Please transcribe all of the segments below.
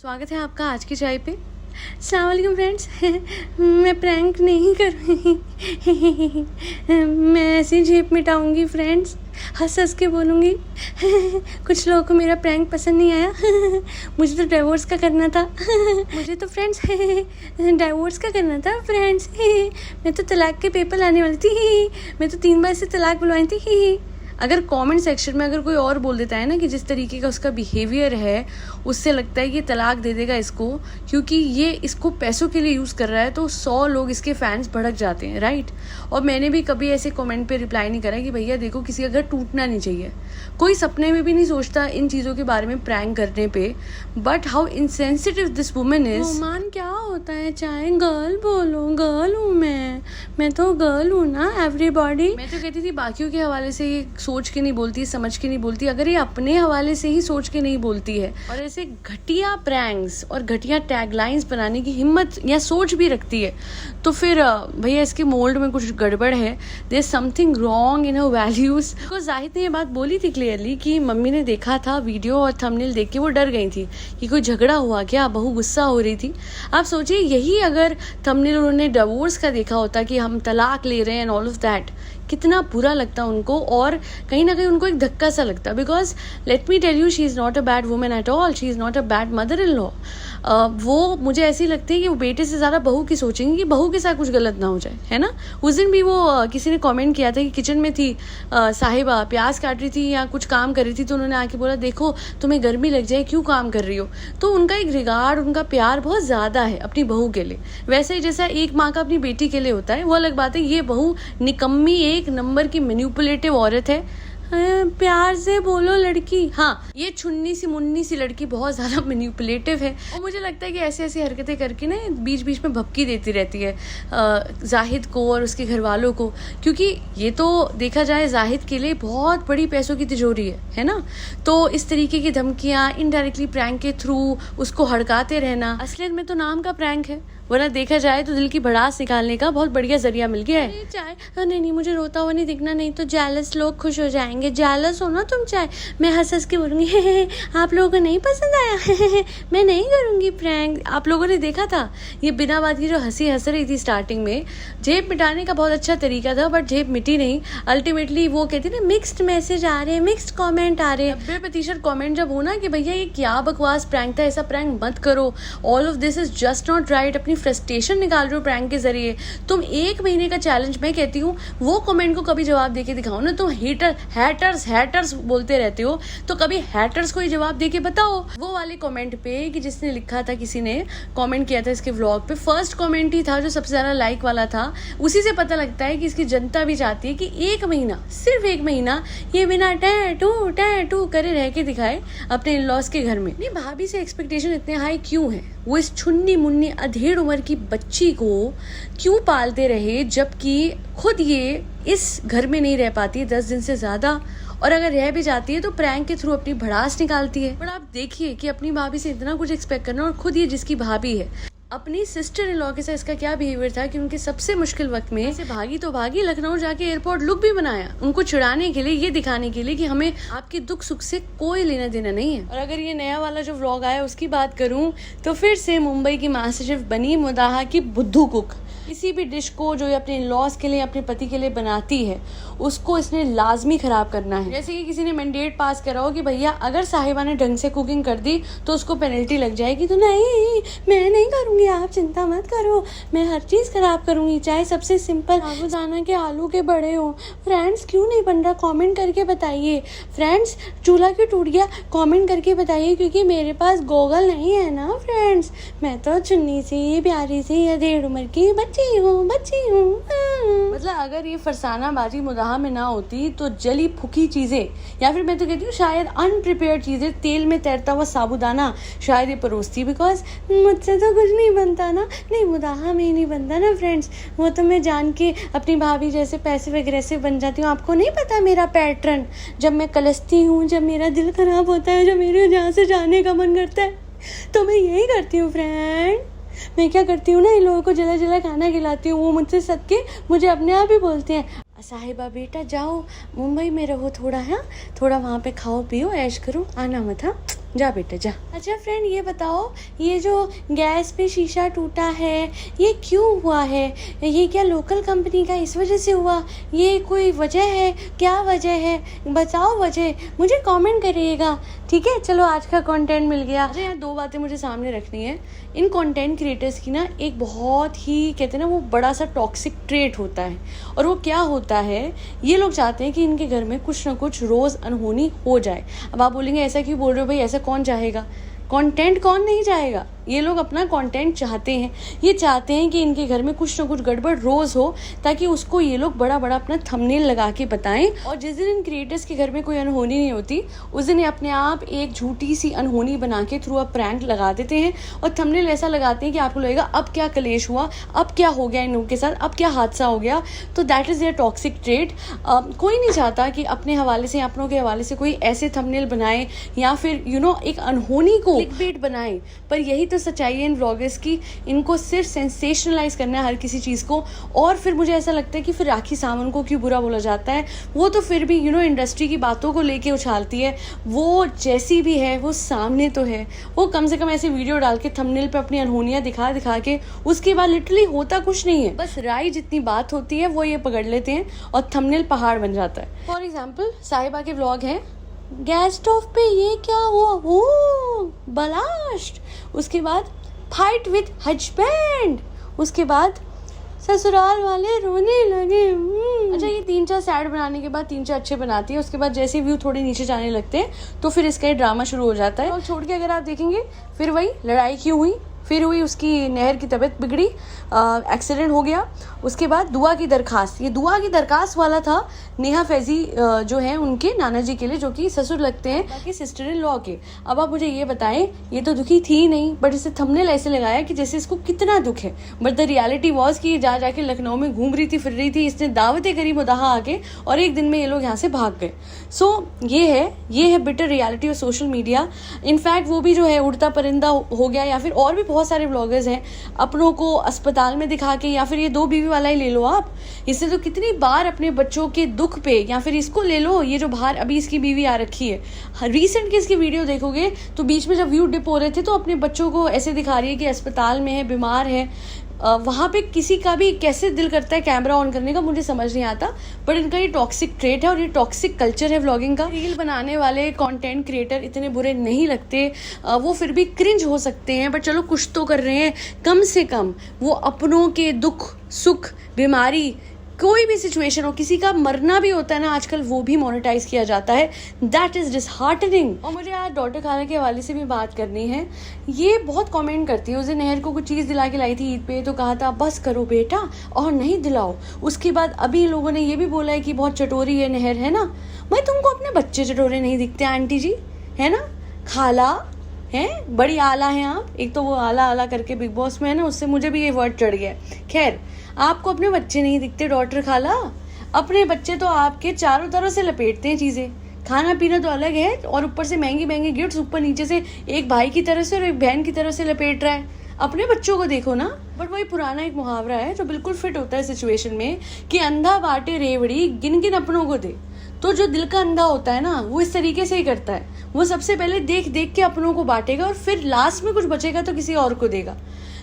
स्वागत है आपका आज की चाय पे। अस्सलाम वालेकुम फ्रेंड्स। मैं प्रैंक नहीं करूँगी। मैं ऐसी झेप मिटाऊंगी फ्रेंड्स, हंस हंस के बोलूँगी। कुछ लोगों को मेरा प्रैंक पसंद नहीं आया। मुझे तो डिवोर्स का करना था। मुझे तो फ्रेंड्स डिवोर्स का करना था फ्रेंड्स। मैं तो तलाक के पेपर लाने वाली थी। मैं तो 3 बार से तलाक बुलवाई थी। अगर कमेंट सेक्शन में अगर कोई और बोल देता है ना कि जिस तरीके का उसका बिहेवियर है उससे लगता है कि तलाक दे देगा इसको क्योंकि ये इसको पैसों के लिए यूज़ कर रहा है, तो 100 लोग इसके फैंस भड़क जाते हैं, राइट। और मैंने भी कभी ऐसे कमेंट पे रिप्लाई नहीं करा कि भैया देखो किसी का घर टूटना नहीं चाहिए। कोई सपने में भी नहीं सोचता इन चीज़ों के बारे में प्रैंक करने पे। But how insensitive this woman is. रोमान क्या होता है, चाहे गर्ल बोलो, गर्ल हूँ मैं तो गर्ल हूँ ना एवरीबॉडी। मैं तो कहती थी बाकियों के हवाले से ये सोच के नहीं बोलती, समझ के नहीं बोलती, अगर ये अपने हवाले से ही सोच के नहीं बोलती है और ऐसे घटिया प्रैंक्स और घटिया टैगलाइंस बनाने की हिम्मत या सोच भी रखती है तो फिर भैया इसके मोल्ड में कुछ गड़बड़ है। There is something wrong in her values. तो जाहिद ने ये बात बोली थी क्लियरली कि मम्मी ने देखा था वीडियो और थंबनेल देख के वो डर गई थी कि कोई झगड़ा हुआ क्या, बहू गुस्सा हो रही थी। आप सोचिए यही अगर थंबनेल उन्होंने डिवोर्स का देखा होता कि हम तलाक ले रहे हैं एंड ऑल ऑफ दैट, कितना बुरा लगता उनको और कहीं ना कहीं उनको एक धक्का सा लगता। Because let me tell you, she is not a bad women at all, she is not a bad mother in law. वो मुझे ऐसी लगती है कि वो बेटे से ज़्यादा बहू की सोचेंगी कि बहू के साथ कुछ गलत ना हो जाए, है ना। उस दिन भी वो किसी ने कमेंट किया था कि किचन में थी साहिबा, प्याज काट रही थी या कुछ काम कर रही थी, तो उन्होंने आके बोला देखो तुम्हें गर्मी लग जाए, क्यों काम कर रही हो। तो उनका एक रिगार्ड, उनका प्यार बहुत ज़्यादा है अपनी बहू के लिए। वैसे ही जैसा एक माँ का अपनी बेटी के लिए होता है, वो अलग बात है। ये बहू निकम्मी एक नंबर की मैनिपुलेटिव औरत है। प्यार से बोलो लड़की, हाँ ये छुन्नी सी मुन्नी सी लड़की बहुत ज़्यादा मैनिपुलेटिव है। और मुझे लगता है कि ऐसी ऐसी हरकतें करके ना बीच बीच में भपकी देती रहती है जाहिद को और उसके घर वालों को, क्योंकि ये तो देखा जाए जाहिद के लिए बहुत बड़ी पैसों की तिजोरी है ना। तो इस तरीके की धमकियाँ इनडायरेक्टली प्रैंक के थ्रू उसको हड़काते रहना, असलियत में तो नाम का प्रैंक है, वरना देखा जाए तो दिल की भड़ास निकालने का बहुत बढ़िया जरिया मिल गया है। चाय नहीं मुझे रोता हुआ नहीं दिखना, नहीं तो जेलस लोग खुश हो जाएंगे। जेलस हो ना तुम चाय। मैं हंस हंस के बोलूँगी आप लोगों को नहीं पसंद आया। मैं नहीं करूँगी प्रैंक। आप लोगों ने देखा था ये बिना बात की जो हंसी हंस रही थी स्टार्टिंग में, जेब मिटाने का बहुत अच्छा तरीका था बट जेब मिटी नहीं। अल्टीमेटली वो कहती ना मिक्स्ड मैसेज आ रहे हैं, मिक्स्ड कॉमेंट आ रहे हैं। 90% कॉमेंट जब हो ना कि भैया ये क्या बकवास प्रैंक था, ऐसा प्रैंक मत करो, all of this is just not right, अपनी फ्रस्ट्रेशन निकाल रहे हो प्रैंक के जरिए। तुम 1 महीने का चैलेंज, मैं कहती हूँ वो कमेंट को कभी जवाब देके दिखाओ ना। तुम हैटर्स बोलते रहते हो तो कभी हैटर्स को ही जवाब देके बताओ। वो वाले कमेंट पे कि जिसने लिखा था, किसी ने कमेंट किया था इसके व्लॉग पे, फर्स्ट कमेंट ही था जो सबसे ज्यादा लाइक वाला था। उसी से पता लगता है कि इसकी जनता भी चाहती है कि 1 महीना, सिर्फ 1 महीना ये बिना टैटू करे रह के दिखाए अपने इन-लॉज के घर में। नहीं, भाभी से एक्सपेक्टेशन इतने हाई क्यों है? वो इस छुन्नी मुन्नी अधेड़ उम्र की बच्ची को क्यों पालते रहे जबकि खुद ये इस घर में नहीं रह पाती 10 दिन से ज्यादा, और अगर रह भी जाती है तो प्रैंक के थ्रू अपनी भड़ास निकालती है। पर आप देखिए कि अपनी भाभी से इतना कुछ एक्सपेक्ट करना, और खुद ये जिसकी भाभी है, अपनी सिस्टर इन लॉ के साथ इसका क्या बिहेवियर था कि उनके सबसे मुश्किल वक्त में ऐसे भागी तो भागी, लखनऊ जाके एयरपोर्ट लुक भी बनाया उनको चिढ़ाने के लिए, ये दिखाने के लिए कि हमें आपके दुख सुख से कोई लेना देना नहीं है। और अगर ये नया वाला जो व्लॉग आया उसकी बात करूं तो फिर से मुंबई की मास्टर शेफ बनी मुदाहा की बुद्धू कुक। किसी भी डिश को जो ये अपने इन-लॉज के लिए, अपने पति के लिए बनाती है, उसको इसने लाजमी खराब करना है। जैसे कि किसी ने मैंडेट पास करा हो कि भैया अगर साहिबा ने ढंग से कुकिंग कर दी तो उसको पेनल्टी लग जाएगी, तो नहीं मैं नहीं करूंगी, आप चिंता मत करो, मैं हर चीज खराब करूंगी, चाहे सबसे सिंपल साबूदाना के आलू के बड़े हो। फ्रेंड्स क्यों नहीं बन रहा, कमेंट करके बताइए। फ्रेंड्स चूल्हा क्यों टूट गया, कमेंट करके बताइए, क्योंकि मेरे पास गूगल नहीं है ना फ्रेंड्स। मैं तो चुन्नी सी प्यारी सी अधेड़ उम्र की बच्ची हूँ। मतलब अगर ये फरसाना बाजी मुदाहा में ना होती तो जली फुकी चीजें, या फिर मैं तो कहती हूँ शायद अनप्रिपेयर्ड चीजें, तेल में तैरता हुआ साबूदाना शायद ये परोसती। बिकॉज मुझसे तो कुछ नहीं बनता ना, नहीं मुदाहा में ही नहीं बनता ना फ्रेंड्स। वो तो मैं जान के अपनी भाभी जैसे पैसिव एग्रेसिव बन जाती हूँ। आपको नहीं पता मेरा पैटर्न, जब मैं कलसती हूँ, जब मेरा दिल खराब होता है, जब मेरे यहाँ से जाने का मन करता है, तो मैं यही करती हूँ फ्रेंड। मैं क्या करती हूँ ना, इन लोगों को जला जला खाना खिलाती हूँ। वो मुझसे सदके मुझे अपने आप ही बोलते हैं साहिबा बेटा जाओ मुंबई में रहो थोड़ा, है थोड़ा वहाँ पे खाओ पियो ऐश करो, आना मत। हाँ जा बेटा जा। अच्छा फ्रेंड ये बताओ, ये जो गैस पे शीशा टूटा है ये क्यों हुआ है? ये क्या लोकल कंपनी का इस वजह से हुआ? ये कोई वजह है? क्या वजह है? बताओ वजह, मुझे कमेंट करिएगा, ठीक है। चलो आज का कंटेंट मिल गया। अरे यार 2 बातें मुझे सामने रखनी है। इन कंटेंट क्रिएटर्स की ना एक बहुत ही कहते हैं ना वो बड़ा सा टॉक्सिक ट्रेट होता है, और वो क्या होता है, ये लोग चाहते हैं कि इनके घर में कुछ ना कुछ रोज़ अनहोनी हो जाए। अब आप बोलेंगे ऐसा क्यों बोल रहे हो भाई, ऐसा कौन चाहेगा? कंटेंट कौन नहीं चाहेगा? ये लोग अपना कंटेंट चाहते हैं, ये चाहते हैं कि इनके घर में कुछ ना कुछ गड़बड़ रोज़ हो, ताकि उसको ये लोग बड़ा बड़ा अपना थंबनेल लगा के बताएं। और जिस दिन इन क्रिएटर्स के घर में कोई अनहोनी नहीं होती, उस दिन ये अपने आप एक झूठी सी अनहोनी बना के थ्रू अ प्रैंक लगा देते हैं, और थंबनेल ऐसा लगाते हैं कि आपको लगेगा अब क्या कलेश हुआ, अब क्या हो गया इन लोगों के साथ, अब क्या हादसा हो गया। तो that is their toxic trait. कोई नहीं चाहता कि अपने हवाले से, अपनों के हवाले से कोई ऐसे थंबनेल बनाए या फिर एक अनहोनी को क्लिकबेट बनाए। पर यही तो सच्चाई है इन व्लॉगर्स की, इनको सिर्फ सेंसेशनलाइज करना है हर किसी चीज़ को। और फिर मुझे ऐसा लगता है कि फिर राखी सावंत को क्यों बुरा बोला जाता है? वो तो फिर भी इंडस्ट्री की बातों को लेके उछालती है, वो जैसी भी है वो सामने तो है। वो कम से कम ऐसे वीडियो डाल के थंबनेल पे अपनी अनहोनियाँ दिखा दिखा के, उसके बाद लिटरली होता कुछ नहीं है, बस राय जितनी बात होती है वो ये पकड़ लेते हैं और थंबनेल पहाड़ बन जाता है। फॉर एग्जाम्पल साहिबा के व्लॉग हैं, गैस स्टोव पे ये क्या हुआ, ओ ब्लास्ट, उसके बाद फाइट विद हस्बैंड, उसके बाद ससुराल वाले रोने लगे। अच्छा ये 3-4 सैड बनाने के बाद 3-4 अच्छे बनाती है, उसके बाद जैसे व्यू थोड़े नीचे जाने लगते हैं तो फिर इसका ये ड्रामा शुरू हो जाता है। और छोड़ के अगर आप देखेंगे फिर वही लड़ाई क्यों हुई, फिर हुई उसकी नहर की तबीयत बिगड़ी, एक्सीडेंट हो गया, उसके बाद दुआ की दरखास्त, ये दुआ की दरखास्त वाला था नेहा फैजी जो है उनके नाना जी के लिए, जो कि ससुर लगते हैं बाकी सिस्टर इन लॉ के। अब आप मुझे ये बताएं, ये तो दुखी थी नहीं, बट इसे थंबनेल ऐसे लगाया कि जैसे इसको कितना दुख है। बट द रियलिटी वॉज कि जा जाके लखनऊ में घूम रही थी, फिर रही थी, इसने दावतें करी मुदाहा आके, और एक दिन में ये लोग यहाँ से भाग गए। सो ये है bitter reality of social media. In fact वो भी जो है उड़ता परिंदा हो गया, या फिर और भी बहुत सारे ब्लॉगर्स हैं अपनों को अस्पताल में दिखा के, या फिर ये 2 बीवी वाला ही ले लो आप, इससे तो कितनी बार अपने बच्चों के दुख पे, या फिर इसको ले लो, ये जो बाहर अभी इसकी बीवी आ रखी है, रिसेंट की इसकी वीडियो देखोगे तो बीच में जब व्यू डिप हो रहे थे तो अपने बच्चों को ऐसे दिखा रही है कि अस्पताल में है, बीमार है। वहाँ पे किसी का भी कैसे दिल करता है कैमरा ऑन करने का, मुझे समझ नहीं आता। बट इनका ये टॉक्सिक ट्रेट है और ये टॉक्सिक कल्चर है व्लॉगिंग का। रील बनाने वाले कंटेंट क्रिएटर इतने बुरे नहीं लगते, वो फिर भी क्रिंज हो सकते हैं, बट चलो कुछ तो कर रहे हैं। कम से कम वो अपनों के दुख सुख बीमारी, कोई भी सिचुएशन हो, किसी का मरना भी होता है ना आजकल, वो भी मोनेटाइज किया जाता है। That is disheartening. और मुझे आज डॉटर खाला के हवाले से भी बात करनी है। ये बहुत कमेंट करती है, उस दिन नहर को कुछ चीज़ दिला के लाई थी ईद पे, तो कहा था बस करो बेटा और नहीं दिलाओ। उसके बाद अभी लोगों ने ये भी बोला है कि बहुत चटोरी है नहर, है ना। भाई तुमको अपने बच्चे चटोरे नहीं दिखते आंटी जी, है ना। खाला हैं, बड़ी आला हैं आप। एक तो वो आला आला करके बिग बॉस में है ना, उससे मुझे भी ये वर्ड चढ़ गया। खैर, आपको अपने बच्चे नहीं दिखते डॉटर खाला, अपने बच्चे तो आपके चारों तरफ से लपेटते हैं चीज़ें। खाना पीना तो अलग है, और ऊपर से महंगी महंगी गिफ्ट्स, ऊपर नीचे से एक भाई की तरफ से और एक बहन की तरफ से लपेट रहा है। अपने बच्चों को देखो ना। बट वही पुराना एक मुहावरा है जो बिल्कुल फिट होता है सिचुएशन में, कि अंधा बाटे रेवड़ी गिन गिन अपनों को दे। तो जो दिल का अंधा होता है ना, वो इस तरीके से ही करता है। वो सबसे पहले देख देख के अपनों को बांटेगा, और फिर लास्ट में कुछ बचेगा तो किसी और को देगा।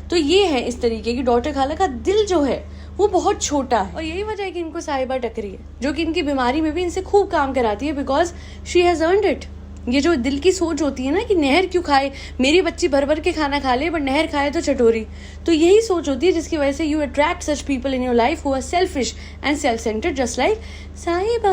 तो ये है इस तरीके की डॉटर खाला का दिल जो है वो बहुत छोटा है। और यही वजह है कि इनको साहिबा टकरी है, जो कि इनकी बीमारी में भी इनसे खूब काम कराती है, because she has earned it. ये जो दिल की सोच होती है ना कि नहर क्यों खाए, मेरी बच्ची भर भर के खाना खा ले बट नहर खाए तो चटोरी, तो यही सोच होती है जिसकी वजह से you attract such people in your life who are selfish and self centred just like Sahiba.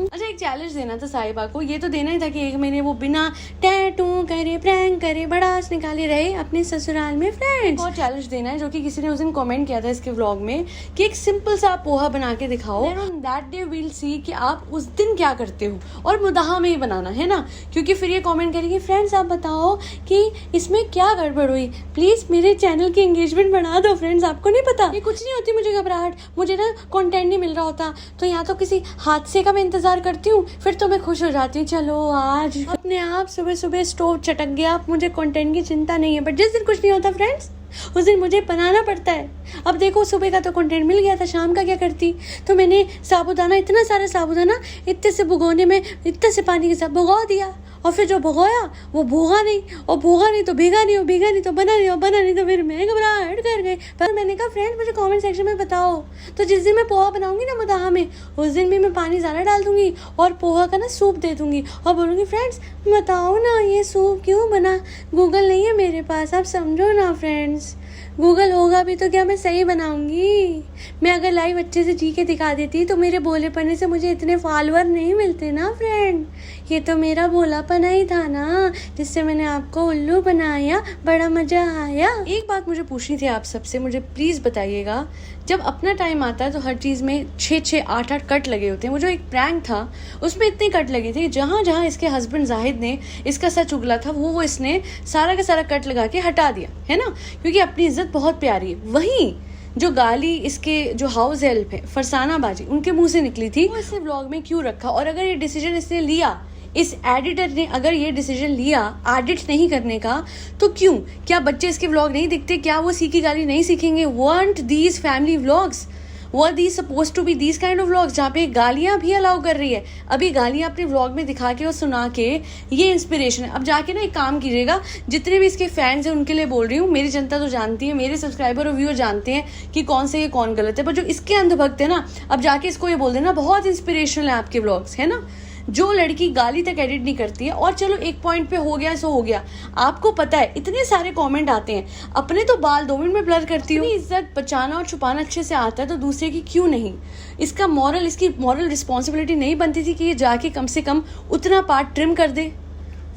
अच्छा एक चैलेंज देना था साहिबा को, ये तो देना ही था कि 1 महीने वो बिना टैटू करे, प्रैंक करे, बड़ास निकाले रहे अपने ससुराल में फ्रेंड्स। और चैलेंज देना है जो कि किसी ने उस दिन कमेंट किया था इसके व्लॉग में, कि एक सिंपल सा पोहा बना के दिखाओ, and on that day we'll see कि आप उस दिन क्या करते हो, और मुदाहा में ही बनाना है ना, क्योंकि फिर ये कमेंट करेंगे फ्रेंड्स आप बताओ कि इसमें क्या गड़बड़ हुई, प्लीज मेरे चैनल की एंगेजमेंट बढ़ा दो। फ्रेंड्स आपको नहीं पता, ये कुछ नहीं होती मुझे घबराहट, मुझे ना कंटेंट नहीं मिल रहा होता तो यहाँ तो किसी हादसे का मैं इंतजार करती हूँ, फिर तो मैं खुश हो जाती हूँ, चलो आज अपने आप सुबह सुबह स्टोव चटक गया, मुझे कंटेंट की चिंता नहीं है। बट जिस दिन कुछ नहीं होता फ्रेंड्स, उस दिन मुझे बनाना पड़ता है। अब देखो सुबह का तो कंटेंट मिल गया था, शाम का क्या करती, तो मैंने साबूदाना, इतना सारा साबूदाना इतने से भुगोने में इतने से पानी के साथ भुगो दिया, और फिर जो भगोया वो भोगा नहीं, और भोगा नहीं तो भीगा नहीं, और भीगा नहीं तो बना नहीं, और बना नहीं तो फिर मैं घबराहट कर गई। पर मैंने कहा फ्रेंड्स मुझे कमेंट सेक्शन में बताओ, तो जिस दिन मैं पोहा बनाऊंगी ना मदाहा में, उस दिन भी मैं पानी ज़्यादा डाल दूंगी और पोहा का ना सूप दे दूंगी और बोलूँगी फ्रेंड्स बताओ ना ये सूप क्यों बना। गूगल नहीं है मेरे पास, आप समझो ना फ्रेंड्स, गूगल होगा भी तो क्या मैं सही बनाऊंगी। मैं अगर लाइव अच्छे से जी के दिखा देती तो मेरे भोलेपने से मुझे इतने फॉलोअर नहीं मिलते ना फ्रेंड। ये तो मेरा भोलापना ही था ना जिससे मैंने आपको उल्लू बनाया, बड़ा मज़ा आया। एक बात मुझे पूछनी थी आप सबसे, मुझे प्लीज़ बताइएगा, जब अपना टाइम आता है तो हर चीज़ में 6-6, 8-8 कट लगे होते हैं। वो जो एक प्रैंक था उसमें इतने कट लगे थे, जहाँ जहाँ इसके हस्बैंड जाहिद ने इसका सच उगला था वो इसने सारा का सारा कट लगा के हटा दिया है ना, क्योंकि अपनी इज्जत बहुत प्यारी है। वहीं जो गाली इसके जो हाउस हेल्प है फरसाना बाजी उनके मुंह से निकली थी, वो इसे व्लॉग में क्यों रखा। और अगर ये डिसीजन इसने लिया, इस एडिटर ने अगर ये डिसीजन लिया एडिट नहीं करने का, तो क्यों? क्या बच्चे इसके व्लॉग नहीं दिखते? क्या वो सीखी गाली नहीं सीखेंगे? Want these family vlogs, were these suppose to be these kind of vlogs जहाँ पे गालियाँ भी अलाउ कर रही है। अभी गालियाँ अपने व्लॉग में दिखा के और सुना के ये इंस्पिरेशन है। अब जाके ना एक काम कीजिएगा, जितने भी इसके फैंस हैं उनके लिए बोल रही हूँ, मेरी जनता तो जानती है, मेरे सब्सक्राइबर और व्यूअर जानते हैं कि कौन से ये कौन गलत है, पर जो इसके अंधभक्त है ना, अब जाके इसको ये बोल देना बहुत इंस्पिरेशनल है आपके व्लॉग्स, है ना। जो लड़की गाली तक एडिट नहीं करती है, और चलो एक पॉइंट पे हो गया सो हो गया, आपको पता है इतने सारे कमेंट आते हैं, अपने तो बाल 2 मिनट में ब्लर करती हूँ, इज्जत बचाना और छुपाना अच्छे से आता है तो दूसरे की क्यों नहीं। इसकी मॉरल रिस्पॉन्सिबिलिटी नहीं बनती थी कि ये जाके कम से कम उतना पार्ट ट्रिम कर दे।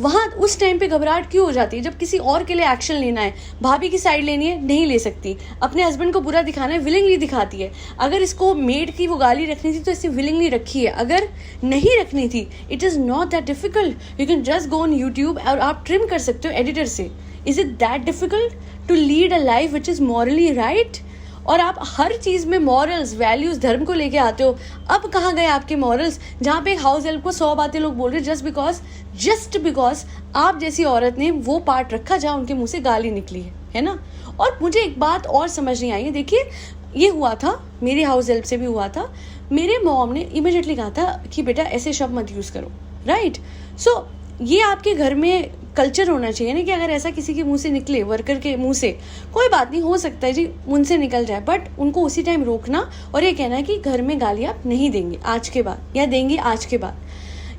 वहाँ उस टाइम पे घबराहट क्यों हो जाती है जब किसी और के लिए एक्शन लेना है, भाभी की साइड लेनी है नहीं ले सकती, अपने हस्बैंड को बुरा दिखाना है विलिंगली दिखाती है। अगर इसको मेड की वो गाली रखनी थी तो इसे विलिंगली रखी है, अगर नहीं रखनी थी it is not that difficult, you can just go on YouTube और आप ट्रिम कर सकते हो एडिटर से। Is it that difficult to lead a life which is morally right? और आप हर चीज़ में मॉरल्स, वैल्यूज़, धर्म को लेके आते हो। अब कहाँ गए आपके मॉरल्स? जहाँ पे हाउस हेल्प को 100 बातें लोग बोल रहे जस्ट बिकॉज आप जैसी औरत ने वो पार्ट रखा जहाँ उनके मुंह से गाली निकली है ना। और मुझे एक बात और समझ नहीं आई है, देखिए ये हुआ था मेरी हाउस हेल्प से भी हुआ था, मेरे मॉम ने इमिडिएटली कहा था कि बेटा ऐसे शब्द मत यूज़ करो, राइट। सो ये आपके घर में कल्चर होना चाहिए ना कि अगर ऐसा किसी के मुंह से निकले, वर्कर के मुंह से, कोई बात नहीं, हो सकता है जी उनसे निकल जाए, बट उनको उसी टाइम रोकना और ये कहना है कि घर में गालियाँ आप नहीं देंगे आज के बाद, या देंगे आज के बाद।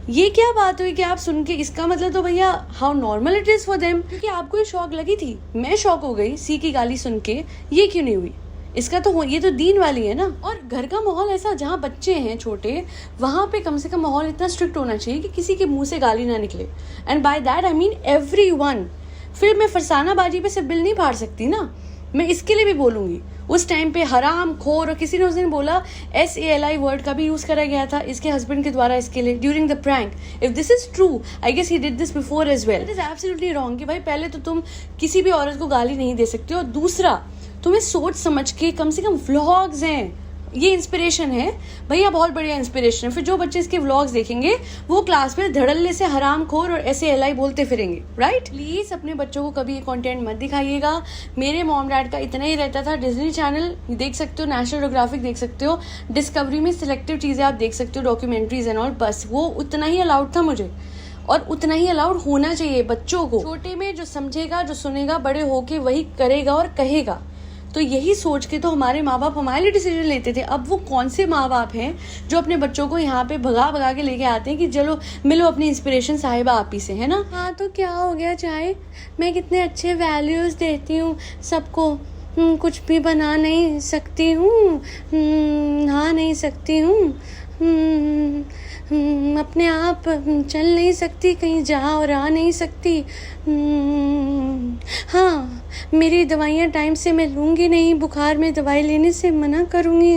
ये क्या बात हुई कि आप सुन के, इसका मतलब तो भैया how normal it is for them. क्योंकि आपको ये शौक लगी थी, मैं शौक हो गई सी की गाली सुन के, ये क्यों नहीं हुई? इसका तो ये तो दीन वाली है ना। और घर का माहौल ऐसा जहाँ बच्चे हैं छोटे, वहाँ पे कम से कम माहौल इतना स्ट्रिक्ट होना चाहिए कि किसी के मुंह से गाली ना निकले, and by that I mean everyone. फिर मैं फरसाना बाजी पे सिर्फ बिल नहीं फाड़ सकती ना, मैं इसके लिए भी बोलूँगी। उस टाइम पे हराम खोर, और किसी ने उस दिन बोला SALI वर्ड का भी यूज़ करा गया था इसके हस्बैंड के द्वारा इसके लिए during the prank. If this is true, I guess he did this before as well. It is absolutely wrong कि भाई पहले तो तुम किसी भी औरत को गाली नहीं दे सकते हो, और दूसरा तुम्हें सोच समझ के, कम से कम व्लॉग्स हैं, ये इंस्पिरेशन है भैया, बहुत बढ़िया इंस्पिरेशन है। फिर जो बच्चे इसके व्लॉग्स देखेंगे वो क्लास में धड़ल्ले से हराम खोर और SALI बोलते फिरेंगे, राइट। प्लीज़ अपने बच्चों को कभी ये कंटेंट मत दिखाइएगा। मेरे मॉम डैड का इतना ही रहता था, डिज्नी चैनल देख सकते हो, नेशनल ज्योग्राफिक देख सकते हो, डिस्कवरी में सिलेक्टिव चीज़ें आप देख सकते हो, डॉक्यूमेंट्रीज एंड ऑल, बस वो उतना ही अलाउड था मुझे, और उतना ही अलाउड होना चाहिए बच्चों को। छोटे में जो समझेगा, जो सुनेगा, बड़े होके वही करेगा और कहेगा। तो यही सोच के तो हमारे माँ बाप हमारे लिए डिसीजन लेते थे। अब वो कौन से माँ बाप हैं जो अपने बच्चों को यहाँ पे भगा भगा के लेके आते हैं कि चलो मिलो अपनी इंस्पिरेशन साहिबा आप ही से, है ना। हाँ तो क्या हो गया, चाहे मैं कितने अच्छे वैल्यूज़ देती हूँ सबको, कुछ भी बना नहीं सकती हूँ, नहा नहीं सकती हूँ, अपने आप चल नहीं सकती, कहीं जा और आ नहीं सकती, हाँ मेरी दवाइयाँ टाइम से मैं लूँगी नहीं, बुखार में दवाई लेने से मना करूँगी,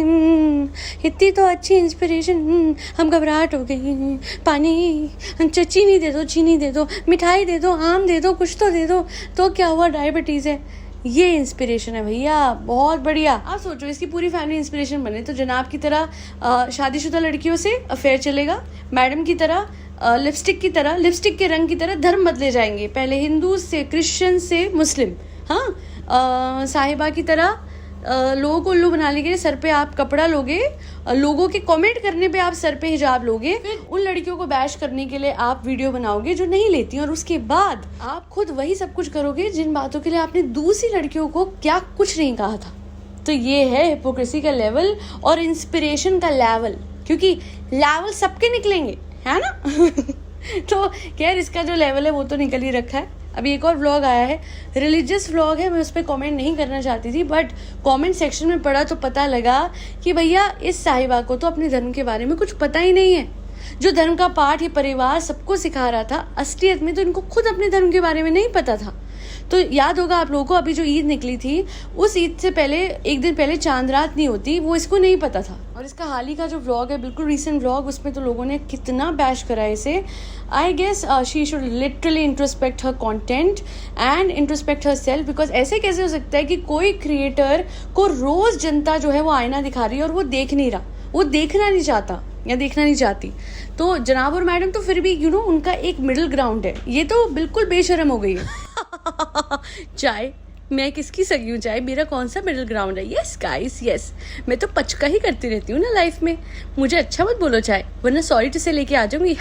इतनी तो अच्छी इंस्पिरेशन, हम घबराहट हो गई, पानी, चीनी दे दो, चीनी दे दो, मिठाई दे दो, आम दे दो, कुछ तो दे दो, तो क्या हुआ, डायबिटीज़ है। ये इंस्पिरेशन है भैया, बहुत बढ़िया। आप सोचो इसकी पूरी फैमिली इंस्पिरेशन बने तो जनाब की तरह शादीशुदा लड़कियों से अफेयर चलेगा, मैडम की तरह लिपस्टिक के रंग की तरह धर्म बदले जाएंगे, पहले हिंदू से क्रिश्चियन से मुस्लिम, हाँ साहिबा की तरह लोगों को उल्लू बनाने के लिए सर पे आप कपड़ा लोगे, लोगों के कमेंट करने पे आप सर पे हिजाब लोगे, फिर उन लड़कियों को बैश करने के लिए आप वीडियो बनाओगे जो नहीं लेती, और उसके बाद आप खुद वही सब कुछ करोगे जिन बातों के लिए आपने दूसरी लड़कियों को क्या कुछ नहीं कहा था। तो ये है हिपोक्रेसी का लेवल और इंस्पिरेशन का लेवल, क्योंकि लेवल सबके निकलेंगे, है ना। तो खैर इसका जो लेवल है वो तो निकल ही रखा है। अभी एक और व्लॉग आया है, रिलीजियस व्लॉग है, मैं उस पर कॉमेंट नहीं करना चाहती थी, बट कमेंट सेक्शन में पढ़ा तो पता लगा कि भैया इस साहिबा को तो अपने धर्म के बारे में कुछ पता ही नहीं है। जो धर्म का पाठ ये परिवार सबको सिखा रहा था, असलियत में तो इनको खुद अपने धर्म के बारे में नहीं पता था। तो याद होगा आप लोगों को, अभी जो ईद निकली थी उस ईद से पहले एक दिन पहले चांद रात नहीं होती, वो इसको नहीं पता था। और इसका हाल ही का जो व्लॉग है, बिल्कुल रीसेंट व्लॉग, उसमें तो लोगों ने कितना बैश करा है इसे। I guess she should literally introspect her content and introspect herself, because ऐसे कैसे हो सकता है कि कोई क्रिएटर को रोज जनता जो है वो आईना दिखा रही है और वो देख नहीं रहा, वो देखना नहीं चाहता या देखना नहीं चाहती। तो जनाब और मैडम तो फिर भी उनका एक मिडिल ग्राउंड है, ये तो बिल्कुल बेशर्म हो गई है। चाय, मैं किसकी सगी हूँ चाय, मेरा कौन सा मिडिल ग्राउंड है। यस गाइस यस, मैं तो पचका ही करती रहती हूँ ना लाइफ में, मुझे अच्छा मत बोलो चाय, वरना सॉरी टू से लेके आ जाऊंगी।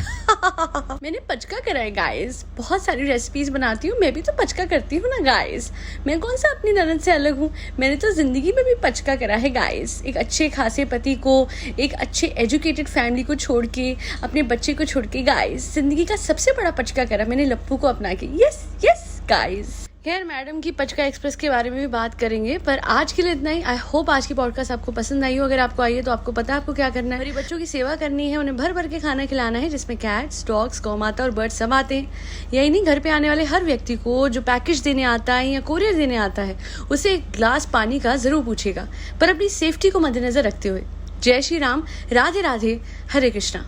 मैंने पचका करा है गाइस, बहुत सारी रेसिपीज बनाती हूँ, मैं भी तो पचका करती हूँ ना गाइस, मैं कौन सा अपनी ननद से अलग हूँ, मैंने तो जिंदगी में भी पचका करा है गाइस। एक अच्छे खासे पति को, एक अच्छे एजुकेटेड फैमिली को छोड़ के, अपने बच्चे को छोड़ के गाइस, जिंदगी का सबसे बड़ा पचका करा मैंने लप्पू को अपना के। Yes yes guys. खैर मैडम की पचका एक्सप्रेस के बारे में भी बात करेंगे, पर आज के लिए इतना ही। आई होप आज की पॉडकास्ट आपको पसंद आई हो। अगर आपको आई है तो आपको पता है आपको क्या करना है। मेरी बच्चों की सेवा करनी है, उन्हें भर भर के खाना खिलाना है, जिसमें कैट्स, डॉग्स, गौ माता और बर्ड्स सब आते हैं। यही नहीं, घर पे आने वाले हर व्यक्ति को जो पैकेज देने आता है या कोरियर देने आता है, उसे एक ग्लास पानी का जरूर पूछेगा, पर अपनी सेफ्टी को मद्देनजर रखते हुए। जय श्री राम, राधे राधे, हरे कृष्णा।